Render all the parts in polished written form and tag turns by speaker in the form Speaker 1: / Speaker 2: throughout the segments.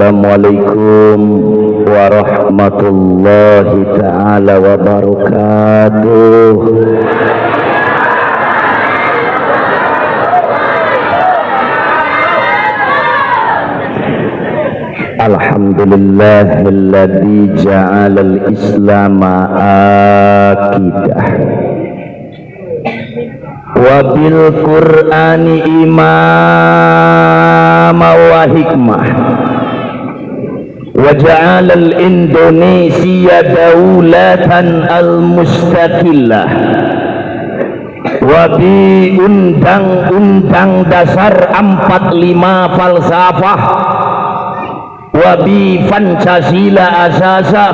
Speaker 1: Assalamualaikum warahmatullahi ta'ala wabarakatuh. Alhamdulillahilladzi ja'alal islama akidah wa bil qur'ani imama wa hikmah wa ja'alal Indonesia daulatan al-mustaqillah wa bi undang-undang dasar 45 falsafah wa bi Pancasila asasah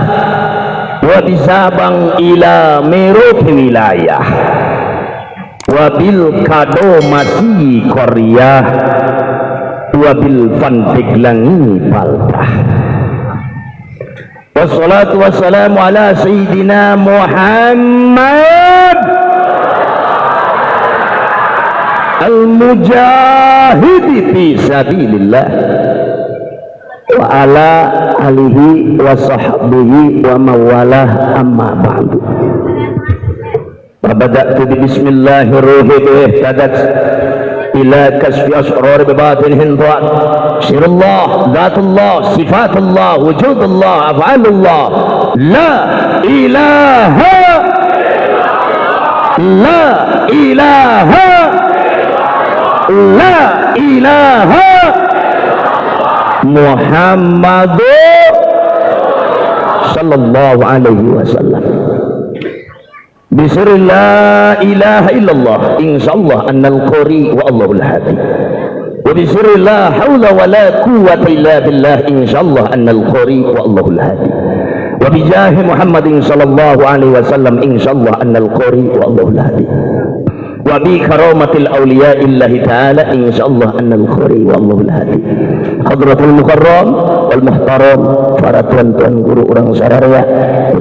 Speaker 1: wa bi Sabang ila Merauke wilayah wa bil kado masih Korea wa bil Pandeglangi baldah. Wassalatu wassalamu ala sayyidina Muhammad al-mujahidi fi sabilillah wa ala alihi wa sahbihi wa mawalah amma ba'du. Bada'tu bi bismillahirrahmanirrahim tadat ila kasfi asrar bibatin hindrat sirullah zatullah sifatullah wujudullah af'alullah la ilaha la ilaha la ilaha Muhammadur sallallahu alaihi wasallam. Bisri la ilaha illallah insyaallah annal qari wa Allahul hadi. Wa bisri la haula wa la quwwata illa billah insyaallah annal qari wa Allahul hadi. Wa bijahi Muhammadin sallallahu alaihi wasallam insyaallah annal qari wa Allahul hadi. Wa bi karamatil awliya illahi ta'ala insyaallah annal qari wa Allahul hadi. Hadratul mukarram wal muhtaram, para tuan-tuan guru orang sararea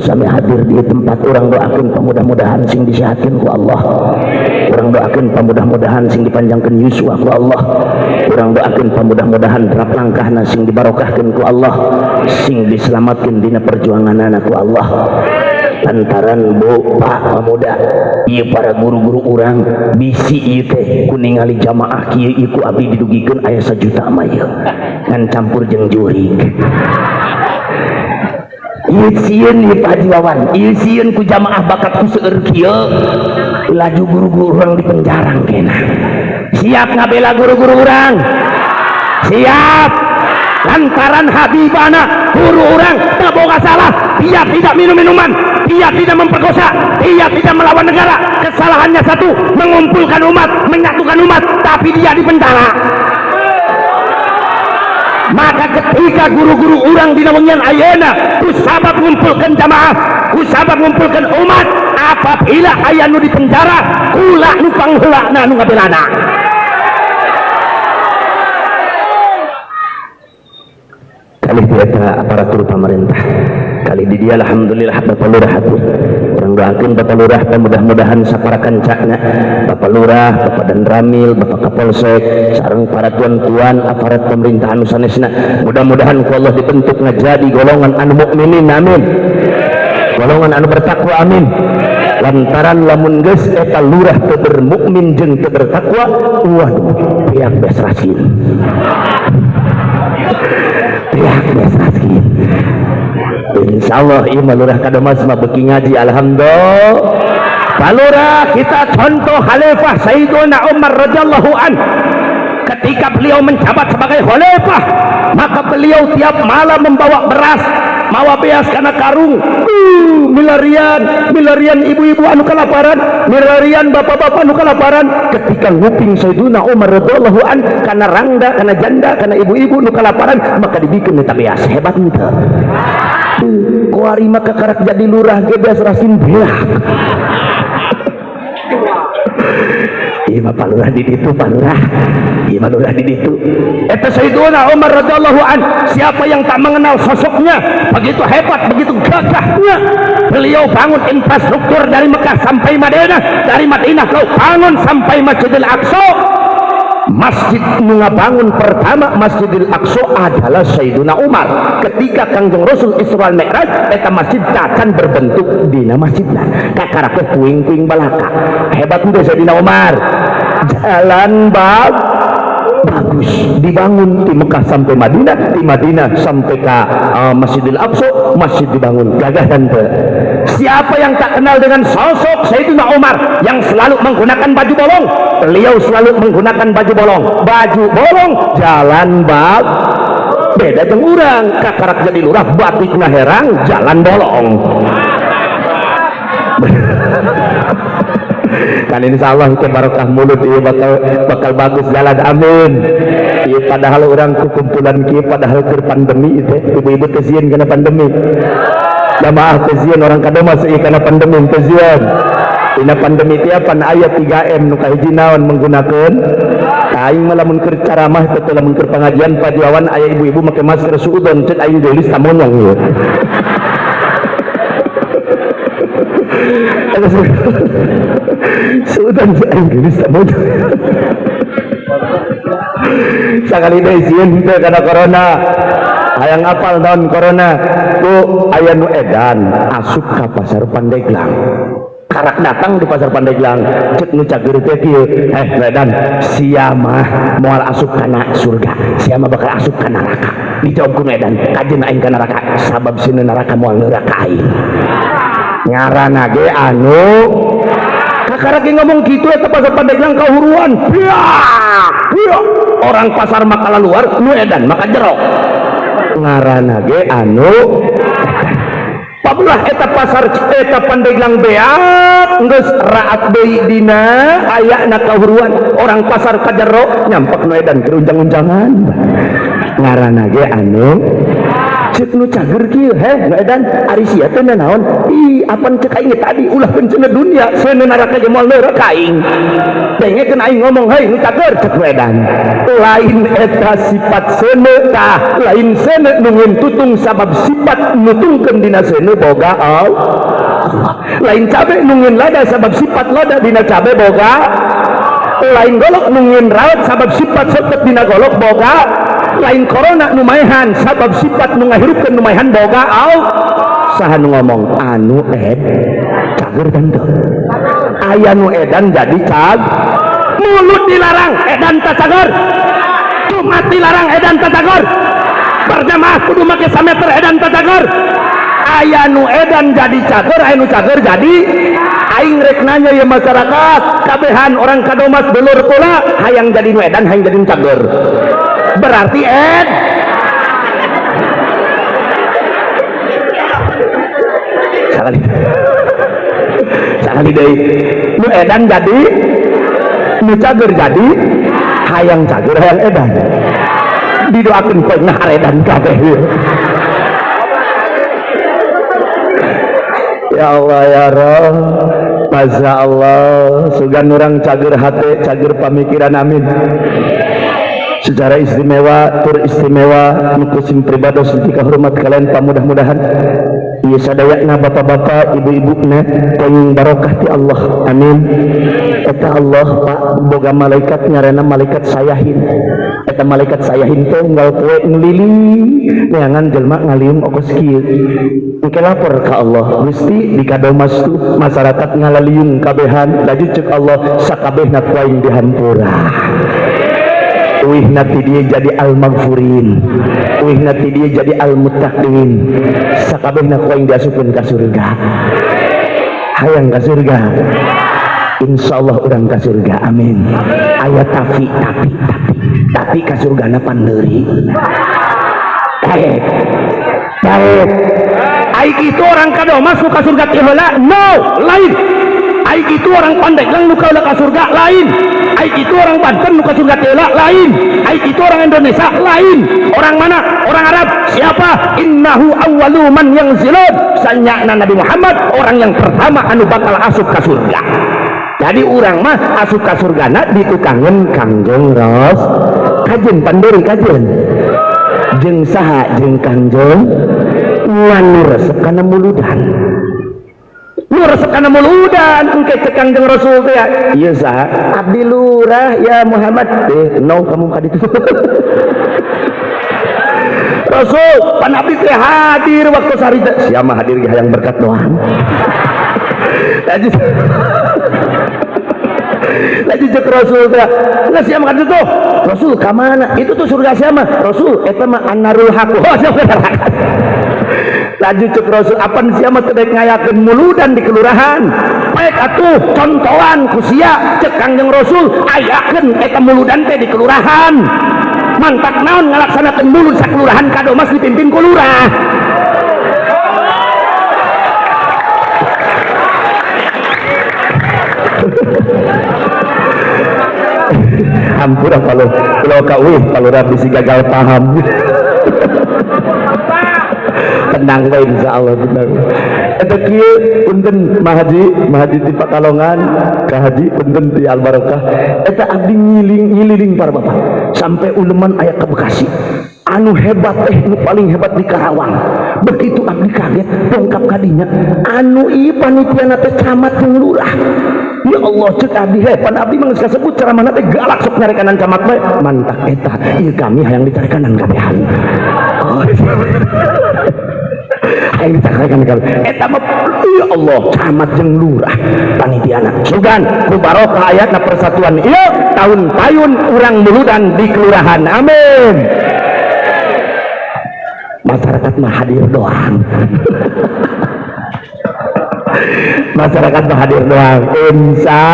Speaker 1: sami hadir di tempat orang doakeun mudah-mudahan sing disehatkeun ku Allah. Orang doakeun mudah-mudahan sing dipanjangkeun yuswa ku Allah. Orang doakeun mudah-mudahan rap langkahna sing dibarokahkeun ku Allah, sing diselamatkeun dina perjuanganna ku Allah. Lantaran Pak pemuda ieu para guru-guru urang bisi ieu teh ku ningali jamaah kieu iku abdi didugikeun aya 1 juta mah ieu ngan campur jeung jurig. Ieu sieun ieu Pak Haji Wawan, ieu sieun ku jamaah bakat ku seueur kieu laju guru-guru urang di penjara kena. Siap ngabela guru-guru urang? Siap. Lantaran habibana guru urang teu boga salah, dia tidak minum minuman, dia tidak memperkosa, dia tidak melawan negara. Kesalahannya satu, mengumpulkan umat, menyatukan umat, tapi dia di penjara. Maka ketika guru-guru urang dina wengian ayeuna ku sabab ngumpulkeun jamaah, ku sabab ngumpulkeun umat, apabila aya nu di penjara kula nu pangheulana nu ngabelana. Kali dia aparatur pemerintah, kali di dia alhamdulillah Bapak Lurah hadir. Orang doakeun Bapak Lurah mudah-mudahan sapara kancana, Bapak Lurah, Bapak Danramil, Bapak Kapolsek, sareng para tuan-tuan aparat pemerintahan sanesna, mudah-mudahan ku Allah dibentuk ngajadi golongan anu mukminin amin. Golongan anu bertakwa amin. Lantaran lamun geus eta lurah teu bermukmin jeung teu bertakwa, waduh piak beas rasin. Piak beas rasin. Insyaallah ieu mah lurah kadomas mah beuki ngaji alhamdulillah. Pak Lurah kita contoh khalifah Sayyidina Umar radhiyallahu an. Ketika beliau menjabat sebagai khalifah, maka beliau tiap malam membawa beras, mawa beas kana karung. Milarian ibu-ibu anu kalaparan, milarian bapak-bapak anu kalaparan. Ketika nguping Sayyidina Umar radhiyallahu an kana rangda, kana janda, kana ibu-ibu anu kalaparan, maka dibikeun eta beas hebat henteu. Kuari maka karak jadi lurah ge beas rasin beak. Iya Pak Lurah di ditu, Pak Lurah. Iya Pak Lurah di ditu. Eta Sayyidina Umar radhiyallahu an, siapa yang tak mengenal sosoknya, begitu hebat, begitu gagahnya. Beliau bangun infrastruktur dari Mekah sampai Madinah, dari Madinah beliau bangun sampai Masjidil Aqsa. masjid nu ngabangun pertama Masjidil Aqsa adalah Sayyiduna Umar. Ketika Kangjeng Rasul Isra Mi'raj eta masjid akan berbentuk dina masjidna kakarake puing-puing balaka. Hebat udah Sayyidina Umar. Jalan bagus dibangun di Mekah sampai Madinah, di Madinah sampai ke Masjidil Aqsa, masjid dibangun gagah dan siapa yang tak kenal dengan sosok Sayyidina Umar yang selalu menggunakan baju bolong? Beliau selalu menggunakan baju bolong, jalan beda jeung urang kakarak jadi lurah batikna herang jalan bolong. Kan insyaallah ke barokah mulut ieu bakal bagus jalan, amin. Ieu padahal orang kukumpulan kieu padahal keur pandemi teh ibu-ibu teh sieun kana pandemi. Jamaah teh sieun orang kadoma seueur kana pandemi teh sieun. Dina pandemi teh pan aya 3M nu kahiji naon menggunakeun aing mah lamun keur caramah teh lamun keur pengajian pajuawan aya ibu-ibu make masker suudon ceuk aing geulis tamonong ieu. Sudan aing geulis tamonong. Sakali deui sieun teh kana corona. Hayang apal tahun corona ku aya nu edan asup ka pasar Pandeglang. Karak datang di pasar Pandeglang cek nu cager teh kieu edan sia mah moal asup kana surga, sia mah bakal asup ka neraka. Dijawab ku edan kajeun aing ka neraka sabab sieun neraka moal neraka aing. Ngaranna ge anu kakarek ngomong gitu eta pasar Pandeglang kahuruan. Orang pasar makalah luar nu edan maka jero. Ngaranna ge anu pabulah eta pasar eta Pandeglang beak geus raat deui dina ayana kahuruan orang pasar kajero nyampak nu edan keur unjang-unjangan. Ngaranna ge anu cek nu cager kieu nu edan ari sia teh naon ih apan cek aing tadi ulah penceuna dunia seuneu neraka ge moal neraka aing dengekeun aing ngomong hei nu cager cek nu edan lain eta sifat seuneu tah lain seuneu nu nguntutung sabab sifat nutungkeun dina seuneu boga lain cabe nu ngeun lada sabab sifat lada dina cabe boga lain golok nu ngeun raot sabab sifat sepet dina golok boga lain corona nu maehan sabab sifat nu ngahirupkeun nu maehan boga saha nu ngomong anu cager dan teu aya nu edan jadi mulut dilarang edan teh cager Jumat dilarang edan teh cager berjamaah kudu make sameter edan teh cager aya nu edan jadi cager aya nu cager jadi aing rek nanya ya masyarakat kabehan orang kadomas dulur kula hayang jadi nu edan hayang jadi nu cager berarti sakali deui nu edan jadi nu cager jadi hayang cager hayang edan didoakeun poe edan kabeh. Ya Allah ya Rabb, Masya Allah sugan orang cager hati cager pamikiran amin. Secara istimewa tur istimewa nukusim pribados ketika hormat kalian mudah-mudahan ieu sadayana bapak-bapak ibu-ibuna poin barokah ti Allah amin. Eta Allah Pak boga malaikat nyarana malaikat sayahin eta malaikat sayahin teh unggal poe ngelili neangan jelma ngaliung okos kieu engke lapor ka Allah Gusti di kadomas tu masyarakat ngalaliung kabehan laju ceuk Allah sakabehna poin dihampura. Wih nanti dia jadi al-maghfurin, wih nanti dia jadi al-muttaqin. Sakabehna ku aing diasupkeun ka surga. Hayang ka surga. Insyaallah urang ka surga. Amin. Aya tapi ka surgana pandeuri. Baik. Aing itu orang kado masuk ka surga teh heula? No, lain. Aing itu orang Pandeglang nu ka surga lain. Aik itu orang Banten nu ka surga teh lain. Aik itu orang Indonesia lain. Orang mana? Orang Arab. Siapa? Innahu awwalu man yanzilun. Sanyana Nabi Muhammad orang yang pertama anu bakal asup ka surga. Jadi orang mah asup ka surgana ditukangeun Kangjeng Ros. Kajen panduri kajen. Jeung saha jeung Kangjeng nganu resep kana muludan. lu resep kana muludan engke cek Kangjeng Rasul teh ieu saha abdi lurah ya Muhammad no kamu kaditu Rasul pan abdi teh hadir waktu sarita sia mah hadir ge hayang berkat doang lagi cek Rasul teh nggak sia mah kaditu Rasul ka mana itu tuh surga sia mah Rasul eta mah annarul haq laju cek Rasul apa siapa tedek ngayakeun muludan di kelurahan baik atuh contohan ku sia cek Kangjeng Rasul ayakeun eta muludan teh di kelurahan mantak naon ngalaksanakeun mulud sakelurahan kado mas dipimpin ku lurah hampura kalau kauih kalau rabi si gagal paham tenang bae insyaallah tenang eta kieu punten Mahaji di Pakalongan ka Haji punten di Al Barokah eta abdi ngiling para bapak sampai uleman aya ka Bekasi anu hebat nu paling hebat di Karawang begitu abdi kaget dongkap kadinya anu ieu panitiana teh camat jeung lurah ya Allah cek abdi pan abdi mah geus kasebut ceramahna teh galak sok nyarekanan camat bae mantak eta ieu kami hayang dicarekanan kabehan ayo ditakrekan kalau eta mah ya Allah camat jeung lurah panitiana sugan ku barokah ayatna persatuan ieu tahun payun urang muludan di kelurahan amin masyarakat mah hadir doang masyarakat mah hadir doang insya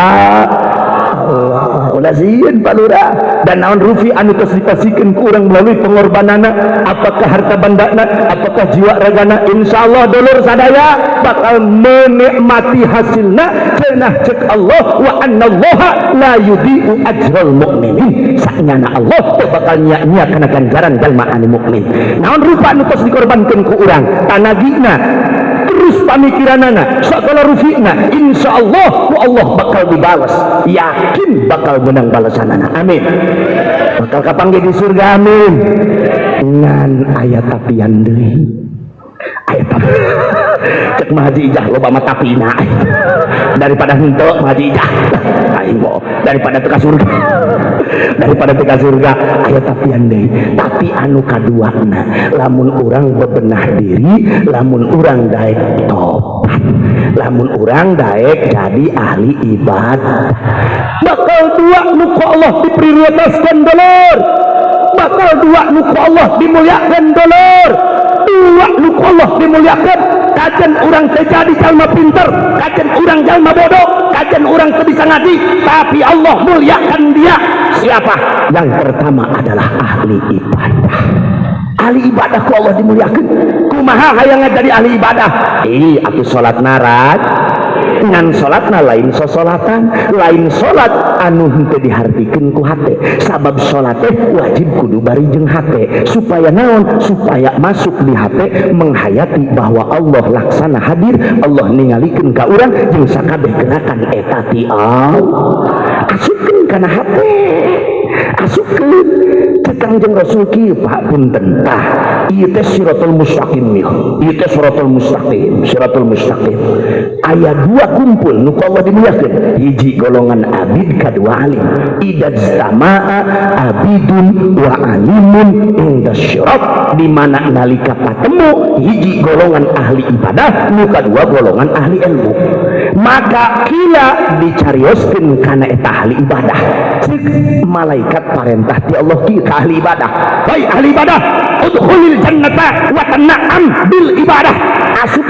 Speaker 1: Allah ulah sieun Pak Lurah dan naon rufi anu tos dipasikeun ku urang melalui pengorbanana apakah harta bandana apakah jiwa ragana insyaallah dulur sadaya bakal menikmati hasilna cenah cek Allah wa annallaha la yudhi'u ajral mu'minin saknyana Allah teu bakal nya-nya kana ganjaran jalma anu mukmin naon rupa anu tos dikorbankeun ku urang tanagina terus pamikiranana sakala rufi'na insyaallah ku Allah bakal dibalas yakin bakal menang balasanana amin bakal kapanggih di surga amin ngan ayat tapian deui ayat tapi cek Mahaji Ijah loba mah tapina daripada henteu Mahaji Ijah aing daripada teu ka surga daripada teu ka surga aya tapian deui tapi anu kaduana lamun urang bebenah diri lamun urang daek tobat lamun urang daek jadi ahli ibadah bakal dua nu ku Allah diprioritaskeun dulur bakal dua nu ku Allah dimuliakeun dulur dua nu ku Allah dimuliakeun kajen urang teh jadi jalma pinter kajen urang jalma bodoh kajen urang teu bisa ngaji tapi Allah muliakan dia siapa yang pertama adalah ahli ibadah ahli ibadah ku Allah dimuliakeun kumaha hayang jadi ahli ibadah atuh salat narat ngan salatna lain sosolatan lain salat anu henteu dihartikeun ku hate sabab salat teh wajib kudu bari jeung hate supaya naon supaya masuk di hate menghayati bahwa Allah laksana hadir Allah ningalikeun ka urang jeung sakabeh gerakan eta ti Allah asupkeun kana hate asupkeun Kangjeng Rasul kieu Pak punten tah ieu teh siratal mustaqim ieu teh siratal mustaqim aya dua kumpul nu Allah dimuliakeun hiji golongan abid kadua alim idza stamaa abidun wa alimun inda syirak di mana nalika patemu hiji golongan ahli ibadah nu kadua golongan ahli ilmu maka kila dicarioskeun kana eta ahli ibadah cik malaikat parentah ti Allah kieu ka ahli ibadah baik ahli ibadah udkhulil jannata wa tan'am bil ibadah asup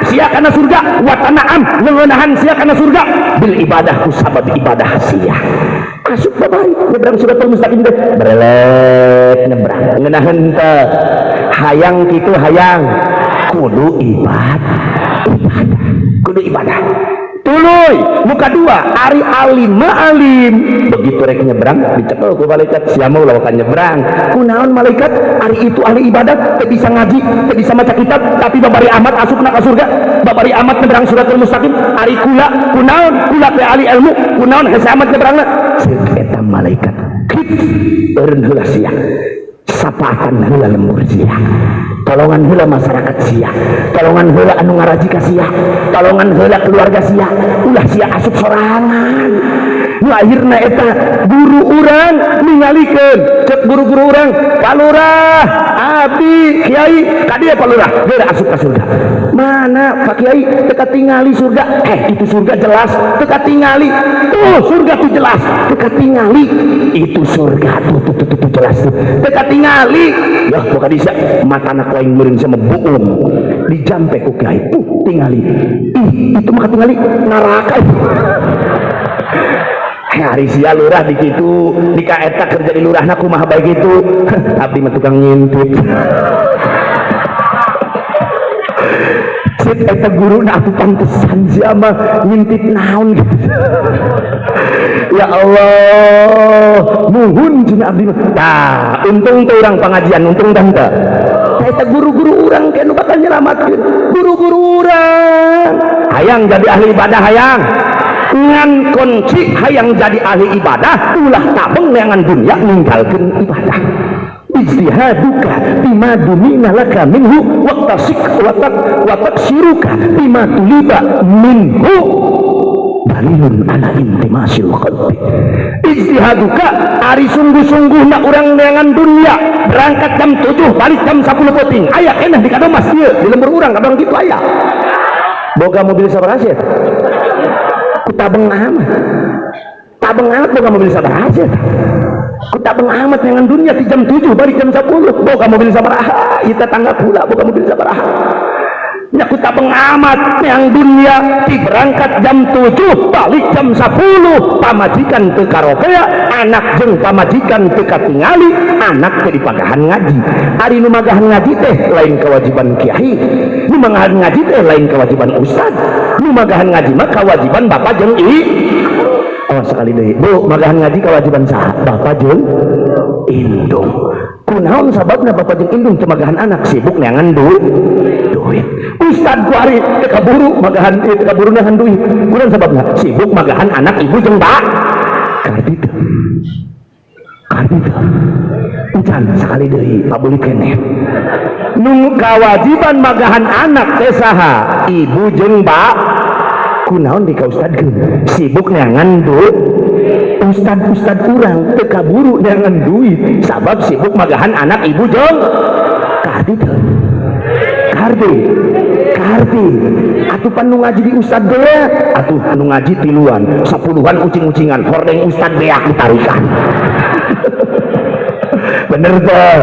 Speaker 1: sia kana surga wa tan'am ngeuneuhan sia kana surga bil ibadah ku sabab ibadah sia asup baik nyebrang siratal mustaqim teh berelek nyebrang ngeunaheun teh hayang kitu hayang kudu ibadah tuluy muka dua ari alim ma'alim begitu rek nyebrang dicekel ku malaikat sia mah ulah nyebrang kunaon malaikat ari itu ahli ibadah teu bisa ngaji teu bisa maca kitab tapi babari amat asupna ka surga babari amat nyebrang siratal mustaqim ari kula kunaon kula teh ahli ilmu kunaon hese amat nyebrangna ceuk eta malaikat kit eureun heula sia sapaan heula lembur sia, tolongan heula masyarakat sia, tolongan heula anu ngaraji ka sia, tolongan heula keluarga sia, ulah sia asup sorangan. Nu akhirna eta guru urang ningalikeun, cek guru-guru urang, Pak Lurah, abdi kiai ka dieu Pak Lurah, geura asup ka surga. Mana Pak Kiai teka tingali surga? Itu surga jelas teka tingali. Tuh surga tuh jelas teka tingali. Itu surga tuh jelas tuh teka tingali. Ya bukan bisa mata anak lain meureun sama buung dijampe ku Kiai. Tingali. Itu mah tingali neraka. Hari sia lurah di kitu di ka eta kerja di lurahna kumaha bae kitu. Abdi mah tukang ngintip. Eta guru na aku pantesan siapa ngintip naon gitu. Ya Allah muhun cina abdi tah untung tuh orang pengajian untung dah teh eta guru-guru orang kenu bakal nyelamatkeun guru-guru orang hayang jadi ahli ibadah hayang ngan kunci hayang jadi ahli ibadah ulah tabeng neangan dunia ninggalkeun ibadah ijtihaduka bima dumina laka minhu waqtasik wataksiruka bima tuliba minhu dalilun ala intimasil qalbi. Ijtihaduka ari sungguh-sungguhna urang neangan dunia berangkat jam 7 balik jam 10 peuting aya keneh di kadomas dieu di lembur urang kadang kitu aya boga mobil sabaraha sih ku tabeng amat boga mobil sabaraha sih ku tabeng amat dengan dunia di jam 7 balik jam 10 boga mobil sabaraha ieu tangga pula boga mobil sabaraha nya ku tabeng amat yang dunia di berangkat jam 7 balik jam 10 pamajikan teu karopea anak jeung pamajikan teu katingali anak teh dipagahan ngaji ari nu magahan ngaji teh lain kewajiban kiai nu magahan ngaji teh lain kewajiban ustad nu magahan ngaji mah kewajiban bapak jeung oh sekali deui bu magahan ngaji kewajiban saha bapak jeung indung kunaon sababna bapak jeung indung teu magahan anak sibuk neangan duit ustad ku ari teu kaburu magahan teu kaburu neangan duit kunaon sababna sibuk magahan anak ibu jeung bak karditu encan sekali deui pabuli keneh nu kawajiban magahan anak teh saha ibu jeung bak kunaon dikaustadkeun sibuk neangan duit ustad urang teu kaburu neangan duit sabab sibuk magahan anak ibu jeung kardi atuh pan nu ngaji di ustad deui atuh nu ngaji tiluan 10-an ucing-ucingan hordeng ustad beak ditarikan bener teh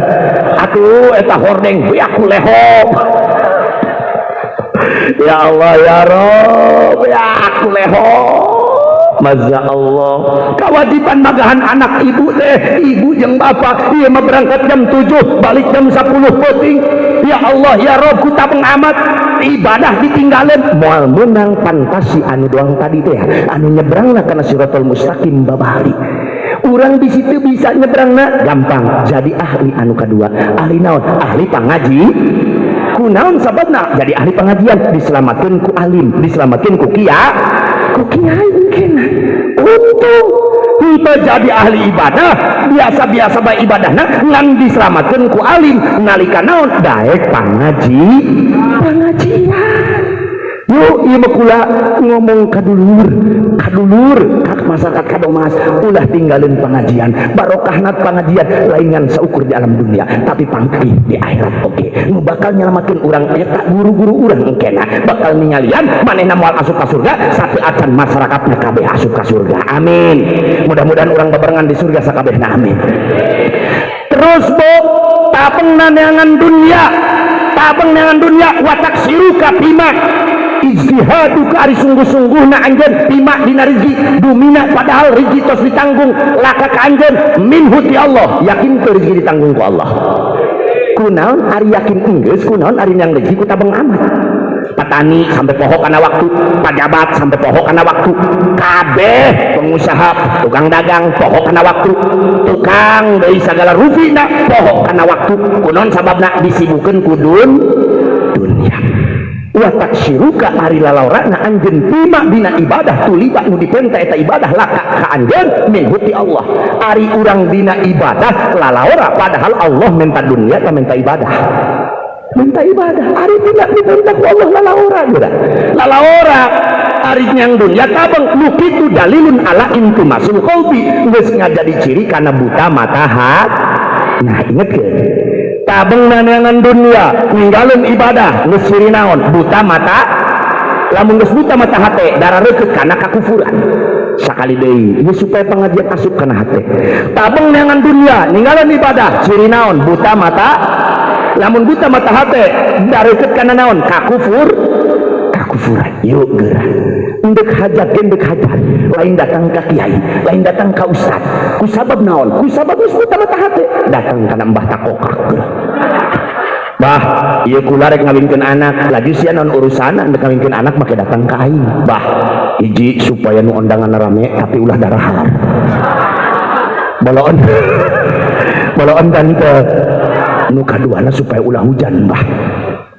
Speaker 1: atuh eta hordeng beak kulehok ya Allah ya Rob ya aku lehok Masya Allah kewajiban magahan anak ibu teh ibu jeung bapak ieu mah berangkat jam 7 balik jam 10 peuting ya Allah ya Rob ku tabeng amat ibadah ditinggalin moal menang pantasi anu doang tadi teh anu nyebrangna kana siratal mustaqim babari urang di situ bisa nyebrangna gampang jadi ahli anu kadua ahli naon ahli pangaji kunaon sababna jadi ahli pengajian diselamatkeun ku alim diselamatkeun ku kiai mungkin untung kita jadi ahli ibadah biasa-biasa bae ibadahna ngan diselamatkeun ku alim nalika naon daek pengajian yuk ieu mah kula ngomong kadulur ka masyarakat kadomas ulah tinggalin pengajian barokahna pengajian laingan seukur di alam dunia tapi pangkih di akhirat oke nu bakal nyelamatkeun urang eta guru-guru urang engkena bakal ningalian manehna moal asup ka surga sateuacan masyarakatna kabeh asup ka surga amin mudah-mudahan urang bebarengan di surga sakabehna amin terus bu tapengna neangan dunia watak siruka bima ijtihadu ka ari sungguh-sungguhna anjeun bima dina rezeki dumina padahal rezeki tos ditanggung laka ka anjeun minhu ti Allah yakin teu rezeki ditanggung ku Allah kunaon ari yakin enggeus kunaon ari yang rezeki ku tabeng amat petani sampai poho kana waktu pejabat sampai poho kana waktu kabeh pengusaha tukang dagang poho kana waktu tukang deui sagala rufina poho kana waktu kunaon sababna disibukkeun ku dunia wa taksiruka ari lalaurana anjeun tima dina ibadah tuliba nu dipenta eta ibadah laka ka anjeun min huti Allah. Ari urang dina ibadah lalaura padahal Allah minta dunia ka minta ibadah. Minta ibadah ari tidak minta ku Allah lalaura juga. Lalaura ari nyang dunia tabang nu kitu dalilun ala intimasul qalbi geus ngajadi ciri kana buta mata hati. Nah ingetkeun tabeng nanangan dunia ninggalin ibadah geus ciri naon buta mata. Lamun geus buta mata hate darareukeut kana kakufuran sakali deui ieu supaya pengajian asup kana hate. Tabeng nanangan dunia ninggalin ibadah ciri naon buta mata. Lamun buta mata hate darareukeut kana naon kakufuran. Yuk geurah endek hajat endek hajat lain datang ka kiai lain datang ka ustad ku sabab naon ku sabab geus buta mata hate datang kana mbah takokak geurah. Bah, ieu kula rek ngawinkeun anak, laju sia naon urusan anda ngawinkeun anak make datang ka aing. Bah, hiji supaya nu ondangan rame tapi ulah darahar. Boloon. Boloon tante. Nu kaduana supaya ulah hujan, bah.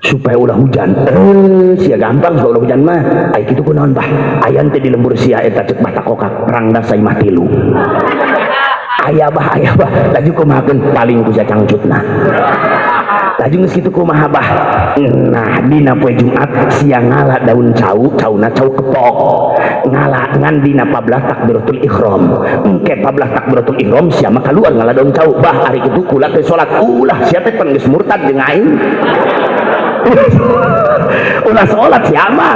Speaker 1: Supaya ulah hujan. Sia gampang supaya ulah hujan mah. Ai kitu kunaon, bah? Ayan teh di lembur sia eta ceuk mata kokak rangda saimah 3. Aya bah, laju kumahakeun paling ku sia cangcutna. Laju geus kitu kumaha bah. Nah dina poe Jumat siang ngala daun cauna cau kepok ngala ngan dina 14 takbiratul ihram engke 14 takbiratul ihram sia mah kaluar ngala daun cau bah ari kitu kula teh salat ulah sia teh pan geus murtad jeung aing. Ulah salat siapa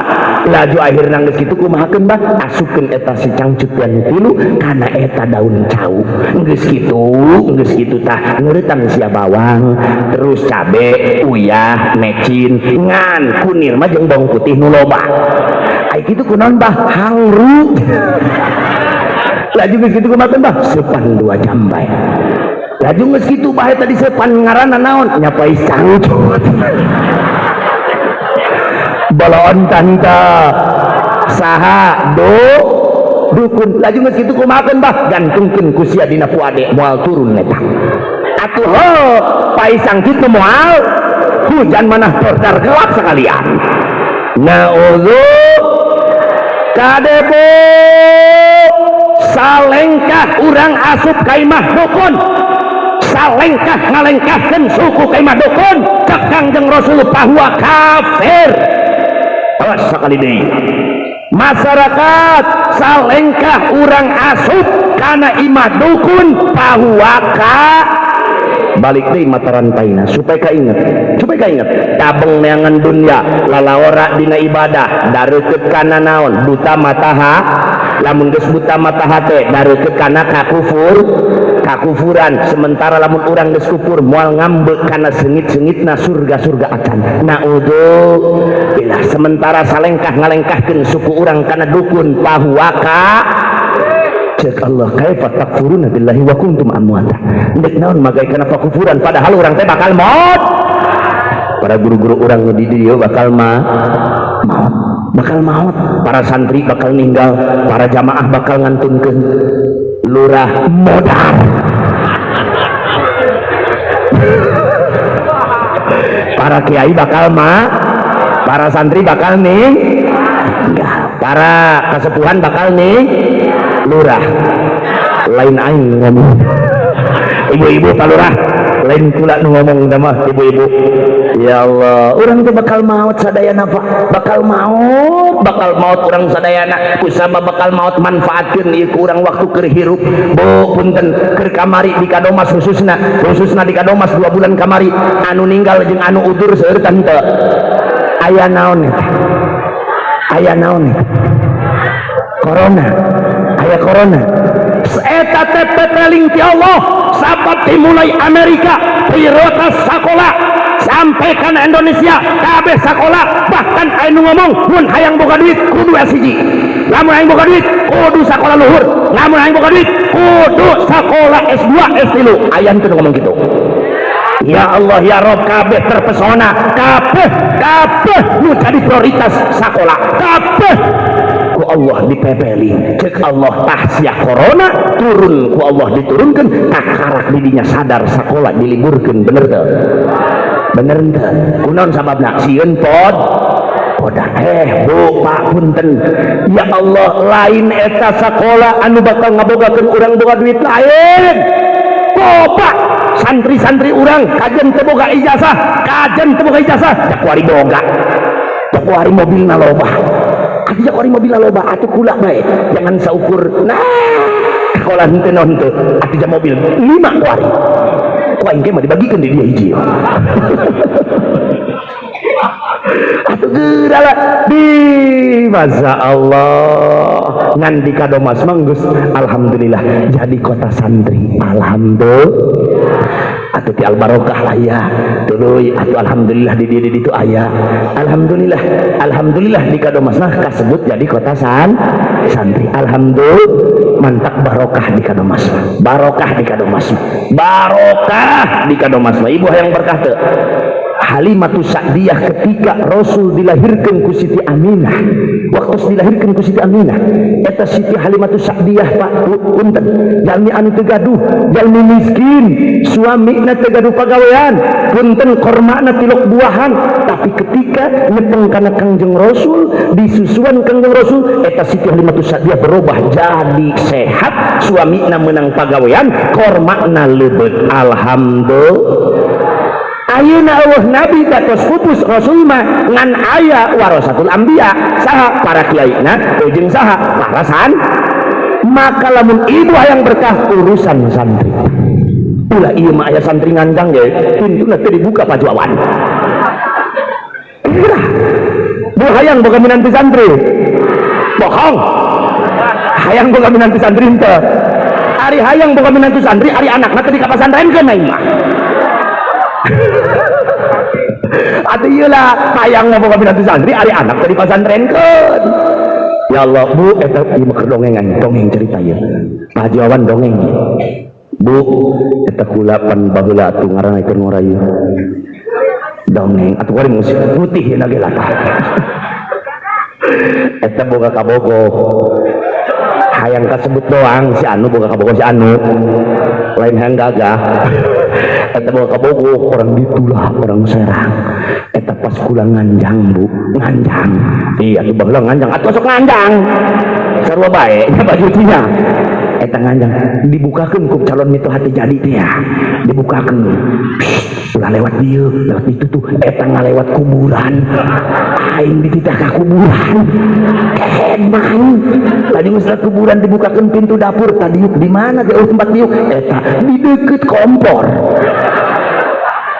Speaker 1: laju akhirna geus kitu kumahakeun bah asupkeun eta si cangcut yang 3 kana eta daun cau geus kitu tah ngeureutang sia bawang terus cabe uyah mecin ngan kunir mah jeung bawang putih nu loba ai kitu kunaon bah hangru. Laju geus kitu kumahakeun bah sepan 2 jam bae. Laju geus kitu bah eta disepan ngaranna naon nyapai cangcut. Boloon tanta saha dukun. Laju geus kitu kumahakeun bah gantungkeun ku sia dina puade moal turun eta atuh paisang kitu moal hujan manah tordar gelap sekalian. Naudzu kadebo salengkah urang asup ka imah dukun salengkah ngalengkahkeun suku ka imah dukun cek Kangjeng Rasul bahwa kafir. Sekali deui masyarakat salengkah urang asup kana imah dukun bahwa ka balik deui mata rantaina supaya kainget tabeng neangan dunya lalaora dina ibadah dareukeut kana naon buta mata lamun geus buta mata hate dareukeut kana kakufuran sementara lamun urang geus kufur moal ngambek kana seungit-seungitna surga acan. Naudzubillah sementara salengkah ngalengkahkeun suku urang kana dukun pahuaka cek Allah kaifa takfuruna billahi wa kuntum amwata ndek naon magay kana pakufuran padahal urang teh bakal maut. Para guru-guru urang nu di dieu bakal maut, para santri bakal ninggal, para jamaah bakal ngantunkeun lurah modal. Para kiai bakal para santri bakal para kasepuhan bakal lurah. Lain aing ngomong. Ibu-ibu palurah, lain kula nu ngomong mah ibu-ibu. Ya Allah, orang tuh bakal maut sadayana Pak, bakal maut orang sadayana kusaba bakal maut manfaatkeun ieu urang waktu keur hirup. Bo punten keur kamari di kadomas khususna di kadomas 2 bulan kamari anu ninggal jeung anu udur seueuretan teu. Aya naon corona eta teh pepeling ti Allah sabat dimulai Amerika prioritas sakola sampai kan Indonesia kabeh sakola bahkan anu ngomong mun hayang boga duit kudu S1 lamun hayang boga duit kudu sakola luhur lamun hayang boga duit kudu sakola S2 S3 aya teu ngomong gitu. Ya Allah ya Rob kabeh terpesona kabeh nu jadi prioritas sakola kabeh ku Allah dipepeli cek Allah tahsia corona turun ku Allah diturunkan kakarak didinya sadar sakola diliburkan bener teu kunaon sababna sieun koda Bu Pak punten ya Allah lain eta sakola anu bakal ngabogakeun urang boga duit lain Pak santri-santri urang kajen teu boga ijazah cak wari boga cak wari mobilna loba atuh cak wari mobilna loba atuh kula bae jangan saukur nah sekolah henteu naon teu atuh ja mobil 5 wari ku aing ge mah dibagikeun di dia hiji atuh geurala di Masya Allah ngan di Kadomas manggus alhamdulillah jadi kota santri alhamdulillah atuh ti albarokah aya tuluy atuh alhamdulillah di ditu aya alhamdulillah di Kadomas nah kasebut jadi kota santri alhamdulillah mantap barokah di Kadomas barokah di Kadomas ibu hayang berkah teu Halimatus Sa'diyah ketika Rasul dilahirkan ku Siti Aminah waktu dilahirkan ku Siti Aminah eta Siti Halimatus Sa'diyah Pak punten jalmi anu teu gaduh jalmi miskin suamina teu gaduh pagawean punten kormana tilok buahan tapi ketika nyepeng kana Kangjeng Rasul disusuan Kangjeng Rasul eta Siti Halimatus Sa'diyah berubah jadi sehat suamina menang pagawean kormana leubeut alhamdulillah ayeuna eueuh nabi datos pupus rasul mah ngan aya warasatul anbiya saha para kiaina jeung saha parasan maka lamun ibu hayang berkah urusan santri ulah ieu mah aya santri nganjang ge pintuna teu dibuka pajuawan bu hayang boga minantu santri bohong hayang boga minantu santri teu ari hayang boga minantu santri ari anakna teu di ka pasantrenkeun aing mah atuh ieu lah hayang boga minantu santri ari anak tadi pasantrenkeun ya Allah Bu eta ieu mah dongengan dongeng cerita ieu pajawan dongeng Bu eta kula pan baheula atuh ngaranaykeun ngorayu dongeng atuh kuring musik putih na ge latah eta boga kabogo hayang kasebut doang si anu boga kabogo si anu lain hayang gagah eta bawa kabogo orang ditulah orang Serang eta pas kula nganjang Bu nganjang iya tuh baheula nganjang atuh sok nganjang sarua bae nya bajutina eta nganjang dibukakeun ku calon mitu hati jadi teh ya dibukakeun ulah lewat dieu lewat itu tuh eta ngalewat kuburan aing dititah ka kuburan keheman tadi geus kuburan dibukakeun pintu dapur tadi di mana ge tempat diuk eta di deukeut kompor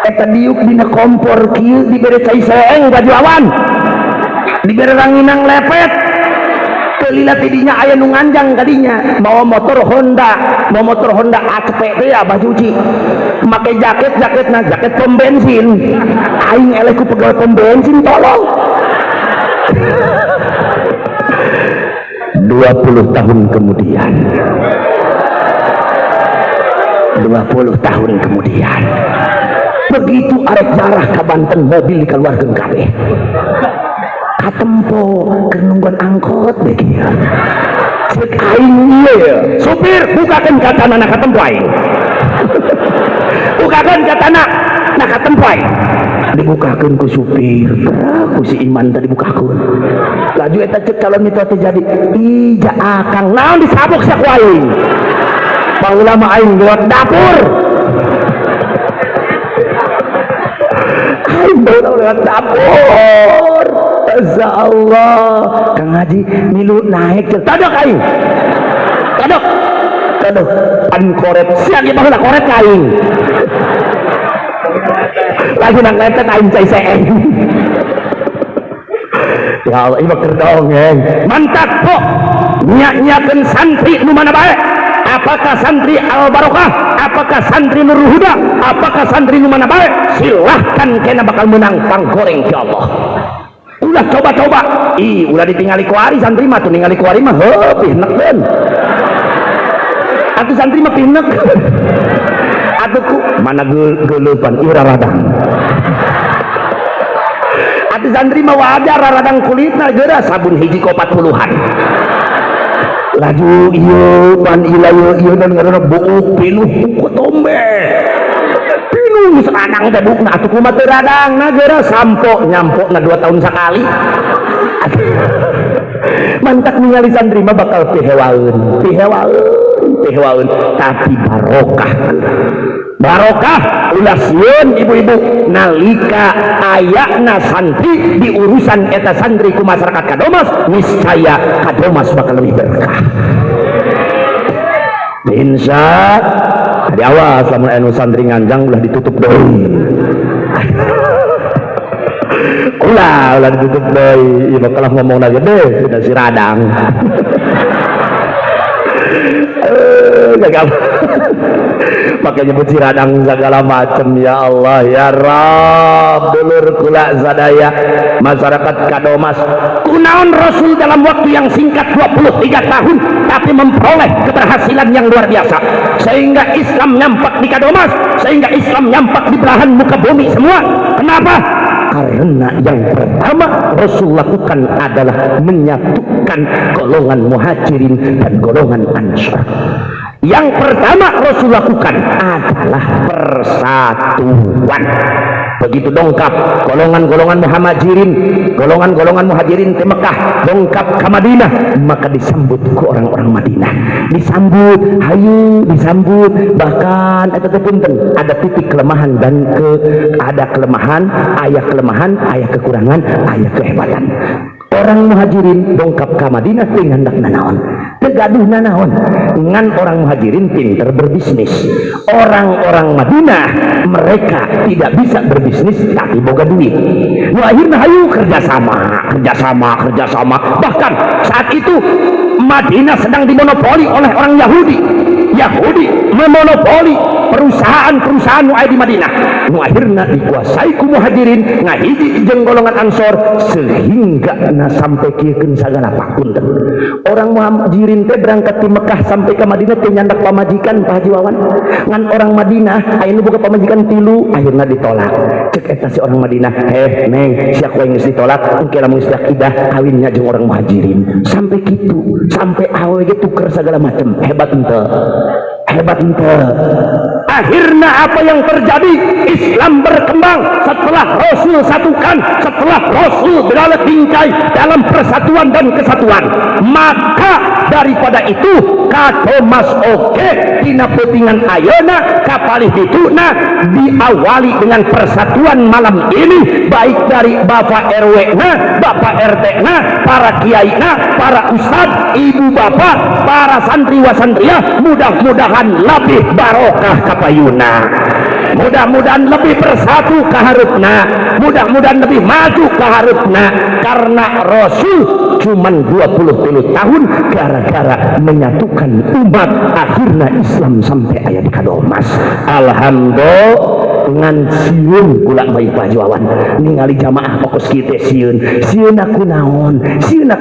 Speaker 1: eta diuk dina kompor kieu dibere cai seeng bajuawan dibere ranginang lepet kelila tidinya aya nu nganjang kadinya bawa motor Honda HP teh ya bajuji make jaketna jaket pom bensin aing eleh ku pegawai pom bensin tolong 20 tahun kemudian 20 tahun kemudian begitu arek jarah ka Banten mobil dikeluarkeun kabeh katempo keur nungguan angkot deh kieu ceuk aing ieu supir bukakeun katana na katempo aing bukakeun katana na katempo aing dibukakeun ku supir ku si Iman tadi bukakeun laju eta ceuk calon itu teh jadi ija akang naon disabuk sak aing baheula mah aing lewat dapur aing baheula lewat dapur Masya Allah Kang Haji milu naik tadok aing tadok pan koret siang ieu baheula koret aing lagi nang lepet aing cai seeng ya Allah ieu keur dongeng mantap kok nya-nyakeun santri nu mana bae apakah santri Al Barokah apakah santri Nurul Huda apakah santri nu mana bae silahkan kena bakal menang panggoreng ya Allah ulah coba-coba ulah ditingali ku ari santri mah tuh ningali ku ari mah heuh pihnek deun atuh santri mah pihnek atuh ku mana geuleupan ieu raradang atuh santri mah wajar raradang kulitna geura sabun hiji ko 40-an laju ieu pan ilayu ieu dan ngaranna buuk pinuh ku tombe pinuh geus radang teh bukna atuh kumaha teu radang geura sampo nyampo 2 tahun sekali. Mantak ningali santri mah bakal pihewaeun tapi barokah ulah sieun ibu-ibu nalika ayana santri di urusan eta santri ku masyarakat kadomas niscaya kadomas bakal lebih berkah. Insya di awas lamun anu santri nganjang ulah ditutup deui. ulah ditutup deui ieu bakal ngomongna gede sudah si radang. Gagal pakai nyebut si radang segala macam. Ya Allah ya Rabb, dulur kula sadaya masyarakat kadomas kunaon Rasul dalam waktu yang singkat 23 tahun tapi memperoleh keberhasilan yang luar biasa sehingga Islam nyampak di kadomas, sehingga Islam nyampak di belahan muka bumi semua. Kenapa? Karena yang pertama Rasul lakukan adalah menyatukan golongan muhajirin dan golongan ansor. Yang pertama Rasul lakukan adalah persatuan. Begitu dongkap golongan-golongan muhajirin ke Mekah, dongkap ke Madinah, maka disambut ke orang-orang Madinah, disambut hayu, disambut bahkan eta teh punten ada titik kelemahan dan ada kelemahan, ayah kekurangan, ayah kehebatan. Orang muhajirin dongkap ke Madinah teh ngandakna naon? Tegaduhna naon? Ngan orang muhajirin pinter berbisnis. Orang-orang Madinah mereka tidak bisa berbisnis tapi boga duit. Nu akhirna hayu kerjasama. Bahkan saat itu Madinah sedang dimonopoli oleh orang Yahudi memonopoli perusahaan-perusahaan nu aya di Madinah. Nu akhirna dikuasai ku muhajirin ngahiji jeung golongan ansor sehingga sampai kieukeun sagala pakunten. Orang muhajirin teh berangkat di Mekah sampai ke Madinah teh nyandak pamajikan Pak Haji Wawan. Ngan orang Madinah aya nu boga pamajikan 3 akhirna ditolak. Cek eta si orang Madinah, neng sia kowe geus ditolak engke lamun geus idah kawinnya jeung orang muhajirin. Sampai kitu, sampai awe ge tuker segala macam. Hebat henteu. Akhirnya apa yang terjadi? Islam berkembang setelah Rasul satukan, setelah Rasul berada bingkai dalam persatuan dan kesatuan. Maka daripada itu kadomas oge dina peutingan ayeuna kapalih dituna diawali dengan persatuan malam ini, baik dari Bapak RW-na, Bapak RT-na, para kiai-na, para ustad, ibu bapak, para santri wasantria, mudah-mudahan lebih barokah kapayuna, mudah-mudahan lebih bersatu kaharupna, mudah-mudahan lebih maju kaharupna. Karena Rasul cuman 23 tahun gara-gara menyatukan umat akhirnya Islam sampai aya di kadomas. Alhamdulillah ngan sieun kula bae Pak Wawan ningali jamaah fokus kieu teh sieun aku naon teh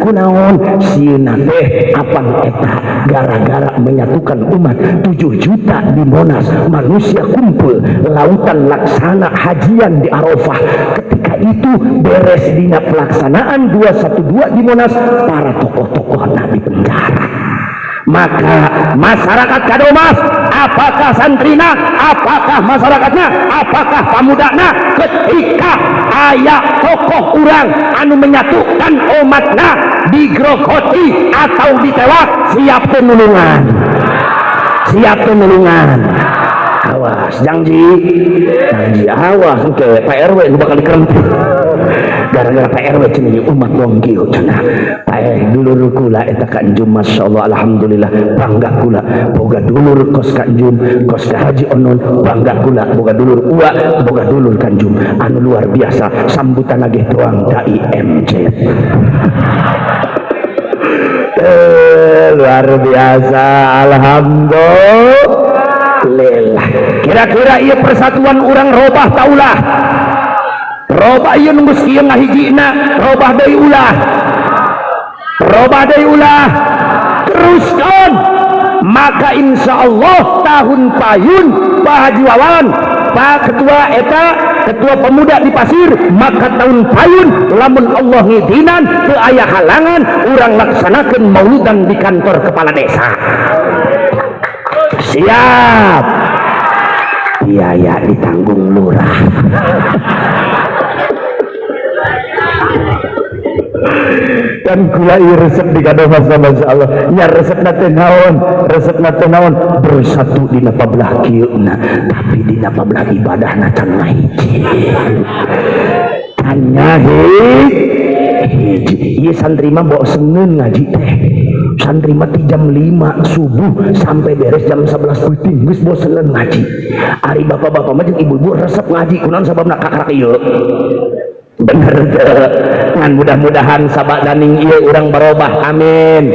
Speaker 1: apang eta gara-gara menyatukan umat 7 juta di Monas manusia kumpul lautan laksana hajian di Arafah. Ketika itu beres dina pelaksanaan 212 di Monas, para tokoh-tokoh Nabi penjara. Maka masyarakat kadomas, apakah santrina, apakah masyarakatnya, apakah pamudana, ketika aya tokoh urang anu menyatukan umatna digrogoti atau ditewak, siap penulungan. Awas janji awas ke Pak RW bakal dikerempit gara-gara Pak RW cenah umat longgil cenah. Dulur kula eta ka Anjum masyaallah alhamdulillah bangga kula boga dulur kos ka Anjum, kos ka Haji Onon, bangga kula boga dulur uwa, boga dulur ka Anjum anu luar biasa. Sambutan lagi doang dai MJ luar biasa alhamdulillah. Kira-kira ieu persatuan urang robah taulah, robah ieu nu geus kieu ngahijina robah deui ulah teruskan. Maka insyaallah tahun payun Pak Haji Wawan, Pak Ketua eta Ketua Pemuda di Pasir, maka tahun payun lamun Allah ngidinan teu aya halangan urang laksanakeun mauludan di kantor kepala desa. Siap biaya ditanggung lurah. Dan kula resep di kadomas Masya Allah ya resep nate naon bersatu di napabelah kieuna tapi di napabelah ibadah na can ngahiji tanya hiji ieu santri mah bawa seungeun ngaji teh santri mah ti jam 5 subuh sampai beres jam 11 peuting geus boseun ngaji ari bapak-bapak mah jeung ibu-ibu resep ngaji kunaon sababna kakrak ieu bener ngan mudah-mudahan sabak daning ieu urang barobah amin